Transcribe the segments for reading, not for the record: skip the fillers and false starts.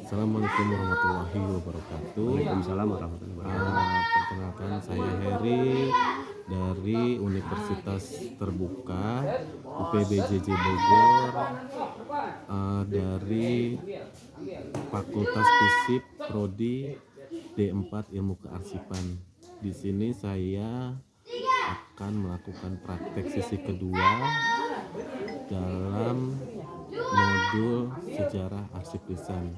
Assalamualaikum warahmatullahi wabarakatuh. Waalaikumsalam warahmatullahi wabarakatuh. Perkenalkan, saya Heri dari Universitas Terbuka UPBJJ Bogor, dari Fakultas Fisip Prodi D4 Ilmu Kearsipan. Di sini saya akan melakukan praktek sesi kedua dalam modul sejarah arsip lisan,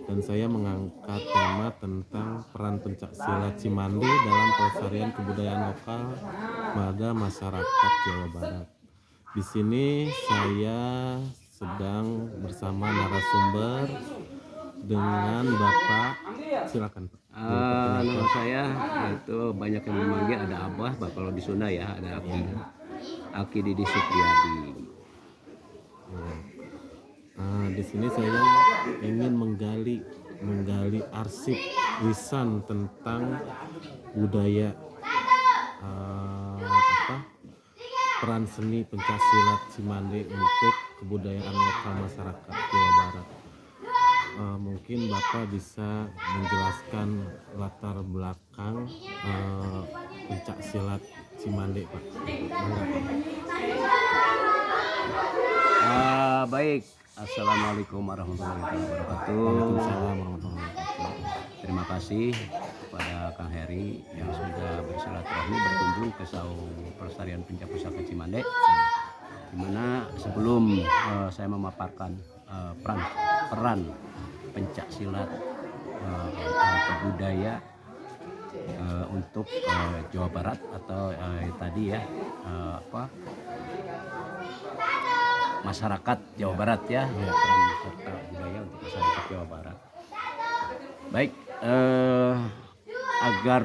dan saya mengangkat tema tentang peran pencaksilat Cimande dalam pelestarian kebudayaan lokal pada masyarakat Jawa Barat. Di sini saya sedang bersama narasumber dengan Bapak, silakan Pak. Nama saya itu banyak yang memanggil ada Abah, kalau di Sunda ya ada Aki Didi Supriyadi. Di sini saya ingin menggali arsip lisan tentang budaya, peran seni pencaksilat Cimande untuk kebudayaan lokal masyarakat Jawa Barat. Mungkin Bapak bisa menjelaskan latar belakang pencaksilat Cimande, Pak. Baik, Assalamualaikum warahmatullahi wabarakatuh. Waalaikumsalam warahmatullahi wabarakatuh. Terima kasih kepada Kang Heri yang sudah bersilaturahmi berkunjung ke Saung Pelestarian Pencak-Pusaka Cimande. Dimana sebelum saya memaparkan peran pencaksilat budaya untuk Jawa Barat atau tadi ya masyarakat Jawa Barat ya, peran serta budaya untuk masyarakat Jawa Barat. Baik, agar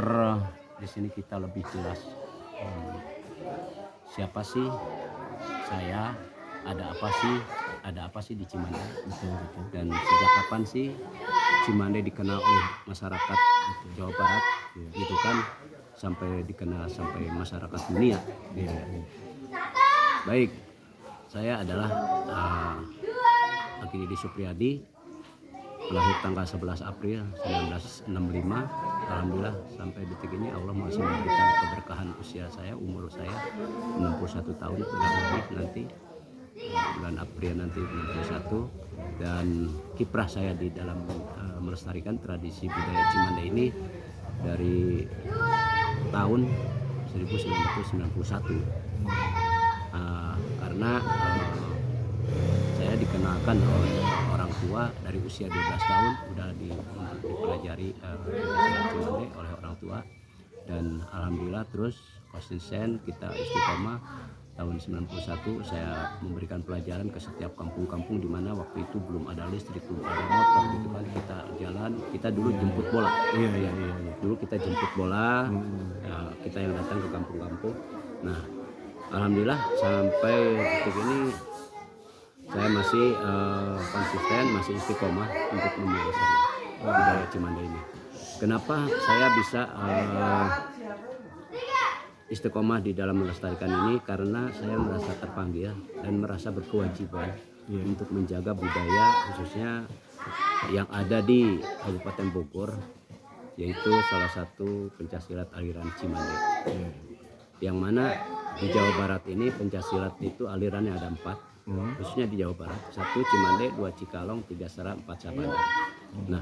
di sini kita lebih jelas siapa sih saya, ada apa sih di Cimande, dan sejak kapan sih Cimande dikenal oleh masyarakat Jawa Barat, gitu kan, sampai dikenal sampai masyarakat dunia. Baik, saya adalah Aki Didi Supriyadi, lahir tanggal 11 April 1965. Alhamdulillah sampai detik ini Allah masih memberikan keberkahan usia saya, umur saya 61 tahun kurang lebih nanti bulan April nanti 61, dan kiprah saya di dalam melestarikan tradisi budaya Cimande ini dari tahun 1991. Karena saya dikenalkan oleh orang tua dari usia 12 tahun udah dipelajari Cimande oleh orang tua, dan alhamdulillah terus konsisten kita istiqomah. Tahun 91 saya memberikan pelajaran ke setiap kampung-kampung di mana waktu itu belum ada listrik, belum ada motor gitu kan, kita jalan, kita dulu jemput bola. Iya. Dulu kita jemput bola, kita yang datang ke kampung-kampung. Nah, alhamdulillah sampai detik ini saya masih konsisten, masih istiqomah untuk melestarikan budaya Cimande ini. Kenapa saya bisa istiqomah di dalam melestarikan ini? Karena saya merasa terpanggil dan merasa berkewajiban untuk menjaga budaya khususnya yang ada di Kabupaten Bogor, yaitu salah satu pencaksilat aliran Cimande. Yang mana di Jawa Barat ini pencaksilat itu alirannya ada 4, khususnya di Jawa Barat. 1 Cimande, 2 Cikalong, 3 Sera, 4 Sabandar. Nah,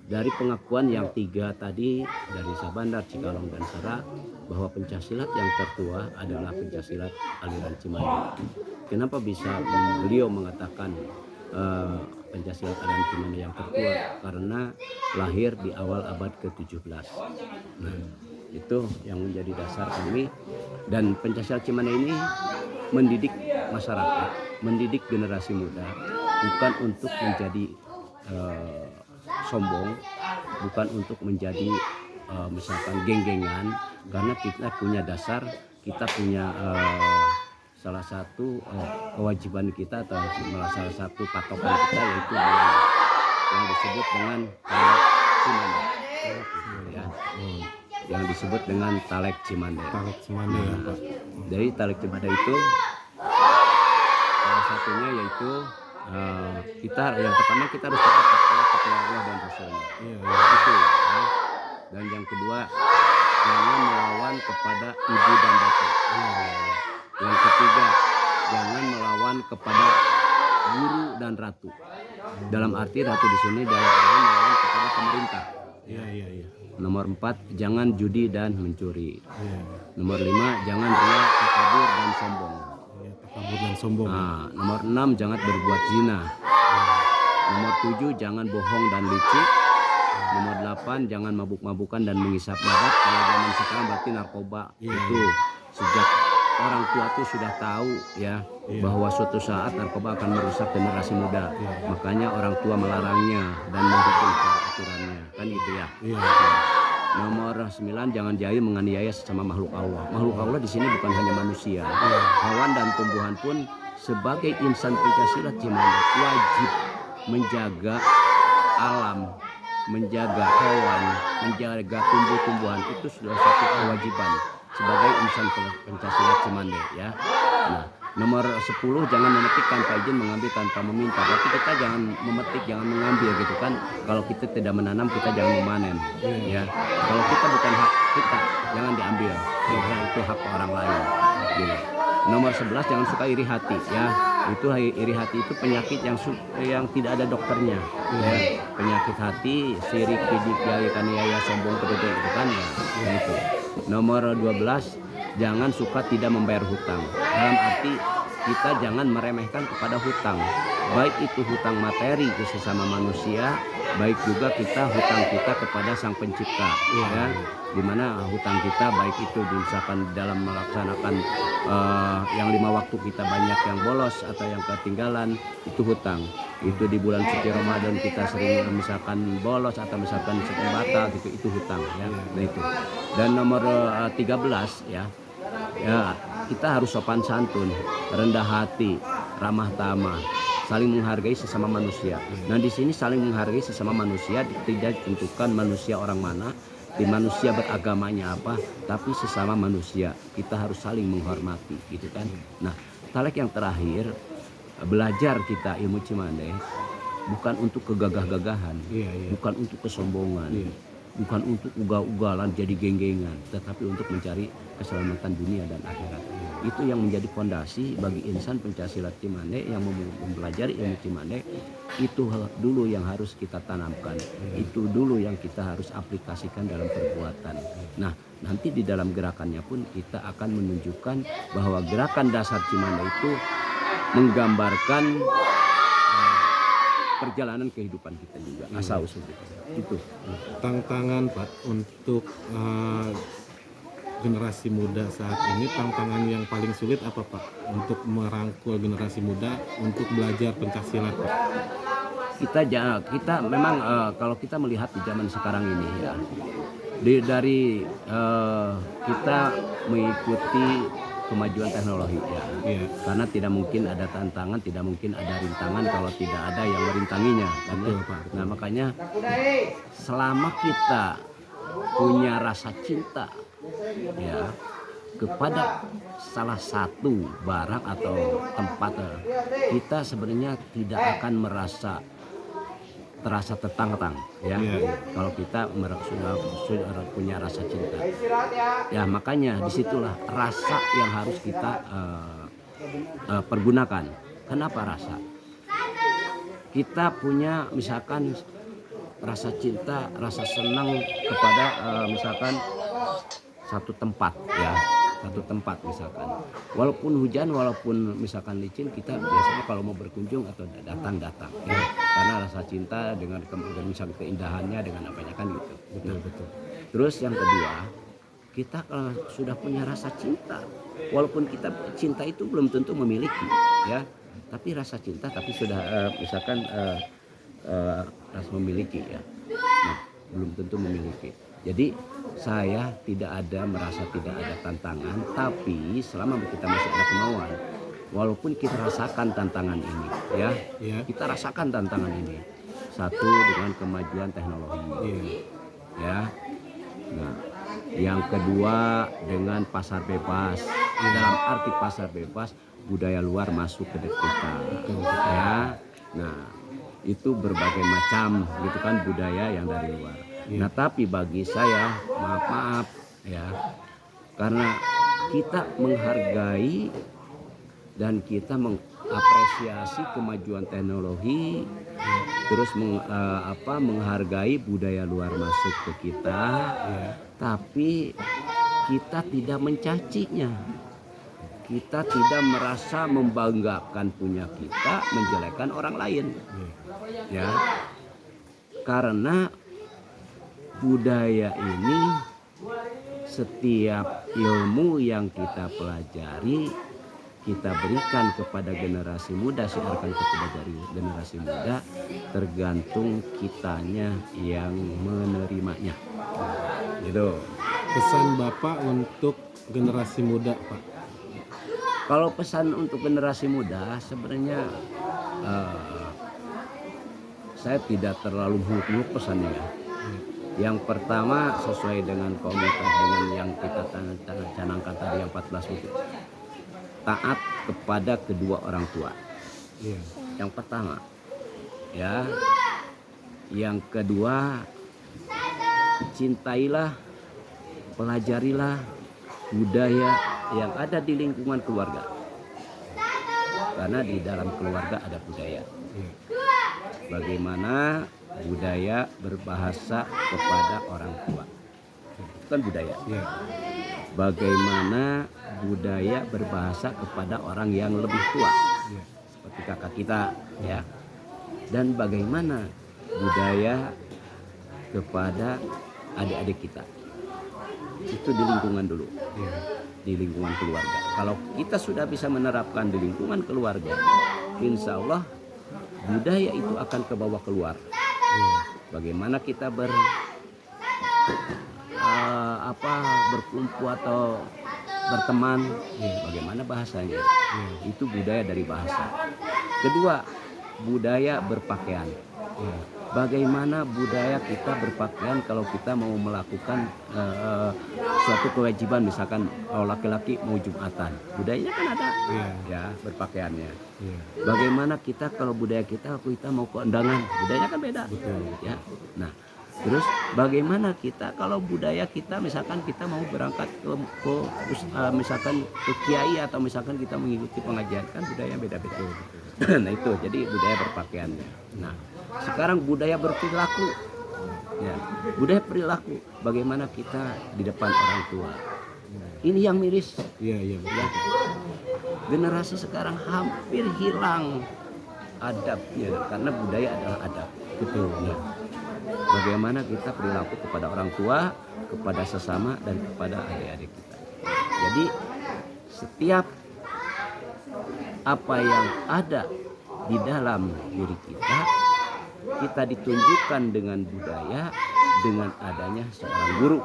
dari pengakuan yang 3 tadi dari Sabandar, Cikalong, dan Sera, bahwa pencaksilat yang tertua adalah pencaksilat aliran Cimande. Kenapa bisa beliau mengatakan pencaksilat aliran Cimande yang tertua? Karena lahir di awal abad ke-17. Nah, itu yang menjadi dasar kami, dan pencaksilat Cimande ini mendidik masyarakat, mendidik generasi muda, bukan untuk menjadi sombong, bukan untuk menjadi misalkan geng-gengan, karena kita punya dasar, kita punya salah satu kewajiban kita atau salah satu patokan kita, yaitu yang disebut dengan Talek Cimande, yang disebut dengan Talek Cimande. Talek Cimande ya Pak. Dari Talek Cimande itu salah satunya yaitu kita yang pertama kita harus taat kepada Allah dan Rasulnya. Iya, Itu ya. Dan yang kedua, jangan melawan kepada ibu dan bapak. Yang ketiga, jangan melawan kepada guru dan ratu. Dalam arti ratu di sini dalam melawan kepada pemerintah. iya. Nomor 4, jangan judi dan mencuri. Iya, Nomor 5, jangan riya, takabur dan sombong. iya, takabur dan sombong. Nah, nomor 6, jangan berbuat zina. Nomor 7, jangan bohong dan licik. Nomor 8, jangan mabuk-mabukan dan menghisap babat. Kalau zaman sekarang berarti narkoba. Itu sejak orang tua tuh sudah tahu ya bahwa suatu saat narkoba akan merusak generasi muda. Makanya orang tua melarangnya dan mendukung aturannya. Kan gitu ya. Iya. Nomor 9, jangan jahil menganiaya sesama makhluk Allah. Makhluk Allah di sini bukan hanya manusia. Hewan dan tumbuhan pun sebagai insan Pancasila Cimande wajib menjaga alam, menjaga hewan, menjaga tumbuh-tumbuhan. Itu sudah satu kewajiban sebagai insan Pancasila Cimande ya. Nah, nomor 10, jangan memetik tanpa izin, mengambil tanpa meminta. Berarti kita jangan memetik, jangan mengambil gitu kan. Kalau kita tidak menanam, kita jangan memanen ya. Kalau kita bukan hak kita, jangan diambil. Itu hak orang lain gitu. Nomor 11, jangan suka iri hati ya. Itu iri hati itu penyakit yang tidak ada dokternya ya. Penyakit hati, sirik, pidik, jari, kaniaya, sombong, kedua itu kan ya. Itu. Nomor 12, jangan suka tidak membayar hutang. Dalam arti kita jangan meremehkan kepada hutang. Baik itu hutang materi ke sesama manusia, baik juga hutang kita kepada Sang Pencipta ya. Dimana hutang kita baik itu misalkan dalam melaksanakan yang 5 waktu kita banyak yang bolos atau yang ketinggalan, itu hutang. Itu di bulan suci Ramadan kita sering misalkan bolos atau misalkan sering batal gitu, itu hutang ya. Nah itu. Dan nomor 13 ya, kita harus sopan santun, rendah hati, ramah tamah, saling menghargai sesama manusia. Nah di sini saling menghargai sesama manusia tidak ditentukan manusia orang mana, di manusia beragamanya apa, tapi sesama manusia kita harus saling menghormati gitu kan. Nah talek yang terakhir, belajar kita ilmu Cimande bukan untuk kegagah-gagahan, bukan untuk kesombongan, bukan untuk ugal-ugalan jadi geng-gengan, tetapi untuk mencari keselamatan dunia dan akhirat. Itu yang menjadi fondasi bagi insan Pencaksilat Cimande yang mempelajari ilmu Cimande. Itu dulu yang harus kita tanamkan, itu dulu yang kita harus aplikasikan dalam perbuatan. Nah nanti di dalam gerakannya pun kita akan menunjukkan bahwa gerakan dasar Cimande itu menggambarkan perjalanan kehidupan kita juga, asal usul kita. Itu Tantangan Pak untuk generasi muda saat ini, tantangan yang paling sulit apa Pak untuk merangkul generasi muda untuk belajar Pencaksilat Pak? Kita memang kalau kita melihat di zaman sekarang ini ya, dari kita mengikuti kemajuan teknologi ya. Karena tidak mungkin ada tantangan, tidak mungkin ada rintangan kalau tidak ada yang merintanginya. Betul, Pak. Nah makanya selama kita punya rasa cinta ya kepada salah satu barang atau tempat, kita sebenarnya tidak akan terasa tertantang ya. Kalau kita sudah punya rasa cinta ya, makanya disitulah rasa yang harus kita pergunakan. Kenapa rasa? Kita punya misalkan rasa cinta, rasa senang kepada misalkan satu tempat ya, satu tempat misalkan. Walaupun hujan, walaupun misalkan licin, kita biasanya kalau mau berkunjung atau datang ya. Karena rasa cinta dengan misalkan keindahannya, dengan apanya kan gitu. Betul. Terus yang kedua, kita kalau sudah punya rasa cinta, walaupun kita cinta itu belum tentu memiliki ya, tapi rasa cinta tapi sudah misalkan rasa memiliki ya. Nah, belum tentu memiliki. Jadi saya merasa tidak ada tantangan, tapi selama kita masih ada kemauan, walaupun kita rasakan tantangan ini ya, kita rasakan tantangan ini. Satu, dengan kemajuan teknologi ya. Nah yang kedua dengan pasar bebas. Dalam arti pasar bebas, budaya luar masuk ke kita ya. Nah, itu berbagai macam gitu kan budaya yang dari luar. Nah, tapi bagi saya maaf ya, karena kita menghargai dan kita mengapresiasi kemajuan teknologi, terus menghargai budaya luar masuk ke kita, tapi kita tidak mencacinya. Kita tidak merasa membanggakan punya kita, menjelekkan orang lain. Ya. Karena budaya ini, setiap ilmu yang kita pelajari, kita berikan kepada generasi muda, siarkan kepada dari generasi muda, tergantung kitanya yang menerimanya. Gitu. Pesan Bapak untuk generasi muda, Pak. Kalau pesan untuk generasi muda sebenarnya saya tidak terlalu muluk-muluk pesannya. Yang pertama sesuai dengan komunitas dengan yang kita canangkan tadi yang 14 itu. Taat kepada kedua orang tua. Yang pertama. Ya. Yang kedua, cintailah, pelajarilah budaya yang ada di lingkungan keluarga. Karena di dalam keluarga ada budaya. Bagaimana budaya berbahasa kepada orang tua. Itu kan budaya. Bagaimana budaya berbahasa kepada orang yang lebih tua. Seperti kakak kita, ya. Dan bagaimana budaya kepada adik-adik kita. Itu di lingkungan dulu. Di lingkungan keluarga. Kalau kita sudah bisa menerapkan di lingkungan keluarga, insya Allah budaya itu akan ke bawah keluar. Bagaimana kita berkumpul atau berteman, bagaimana bahasanya, itu budaya dari bahasa. Kedua, budaya berpakaian. Bagaimana budaya kita berpakaian kalau kita mau melakukan suatu kewajiban, misalkan kalau laki-laki mau Jumatan, budayanya kan ada, ya berpakaiannya. Bagaimana kita kalau budaya kita mau ke undangan, budayanya kan beda, ya. Nah, terus bagaimana kita kalau budaya kita misalkan kita mau berangkat misalkan ke kiai atau misalkan kita mengikuti pengajian, kan budaya beda-beda. Nah itu jadi budaya berpakaiannya. Nah sekarang budaya berperilaku, ya budaya perilaku. Bagaimana kita di depan orang tua. Ini yang miris. Ya. Generasi sekarang hampir hilang adabnya karena budaya adalah adab. Betul. Ya. Bagaimana kita perilaku kepada orang tua, kepada sesama dan kepada adik-adik kita. Jadi setiap apa yang ada di dalam diri kita ditunjukkan dengan budaya, dengan adanya seorang guru.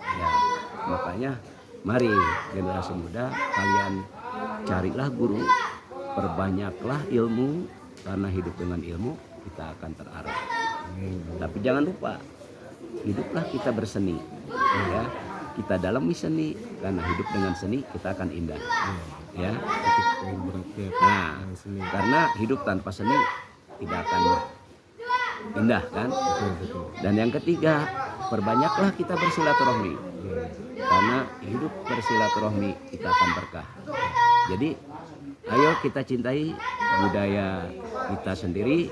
Ya, makanya mari generasi muda kalian carilah guru, perbanyaklah ilmu, karena hidup dengan ilmu kita akan terarah. Tapi jangan lupa, hiduplah kita berseni. Ya, kita dalam seni, karena hidup dengan seni kita akan indah. Ya. Nah, karena hidup tanpa seni tidak akan indah kan. Dan yang ketiga, perbanyaklah kita bersilaturahmi. Karena hidup bersilaturahmi kita akan berkah. Jadi ayo kita cintai budaya kita sendiri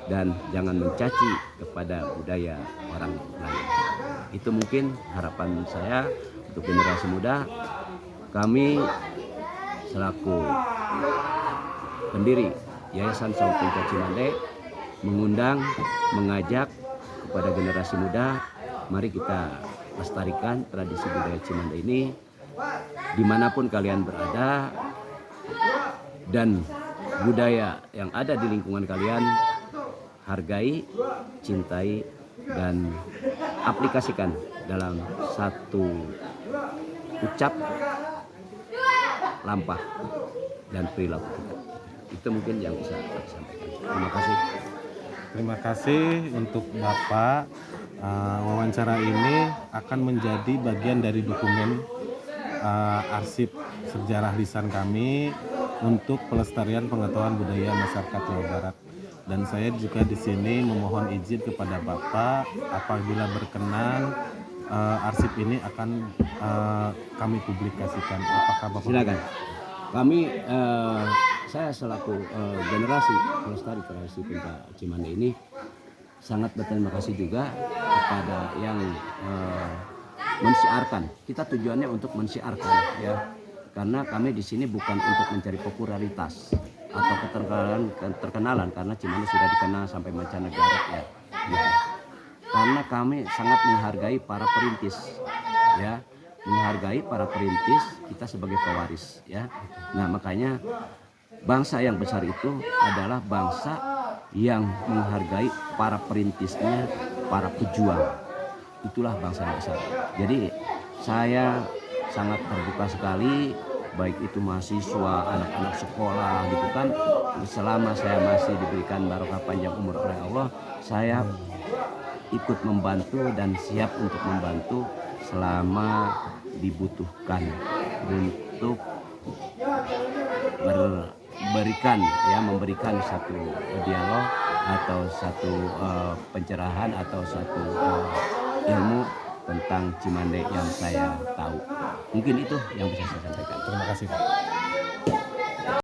dan jangan mencaci kepada budaya orang lain. Itu mungkin harapan saya untuk generasi muda. Kami selaku pendiri Yayasan Saung Punca Cimande mengajak kepada generasi muda, mari kita lestarikan tradisi budaya Cimande ini dimanapun kalian berada, dan budaya yang ada di lingkungan kalian hargai, cintai, dan aplikasikan dalam satu ucap, lampah, dan perilaku kita. Itu mungkin yang bisa saya sampaikan. Terima kasih. Terima kasih untuk Bapak. Wawancara ini akan menjadi bagian dari dokumen arsip sejarah lisan kami untuk pelestarian pengetahuan budaya masyarakat Jawa Barat. Dan saya juga di sini memohon izin kepada Bapak apabila berkenan arsip ini akan kami publikasikan. Apakah Bapak? Silakan. Kami saya selaku generasi pelestari tradisi Pencak Cimande ini sangat berterima kasih juga kepada yang mensiarkan. Kita tujuannya untuk mensiarkan ya. Karena kami di sini bukan untuk mencari popularitas atau keterkenalan karena Cimande sudah dikenal sampai mancanegara ya. Gitu. Karena kami sangat menghargai para perintis ya, menghargai para perintis kita sebagai pewaris ya. Nah, makanya bangsa yang besar itu adalah bangsa yang menghargai para perintisnya, para pejuang. Itulah bangsa yang besar. Jadi saya sangat terbuka sekali, baik itu mahasiswa, anak-anak sekolah gitu kan, selama saya masih diberikan barokah panjang umur oleh Allah, saya ikut membantu dan siap untuk membantu selama dibutuhkan untuk memberikan satu dialog atau satu pencerahan atau satu ilmu tentang Cimande yang saya tahu. Mungkin itu yang bisa saya sampaikan. Terima kasih Pak.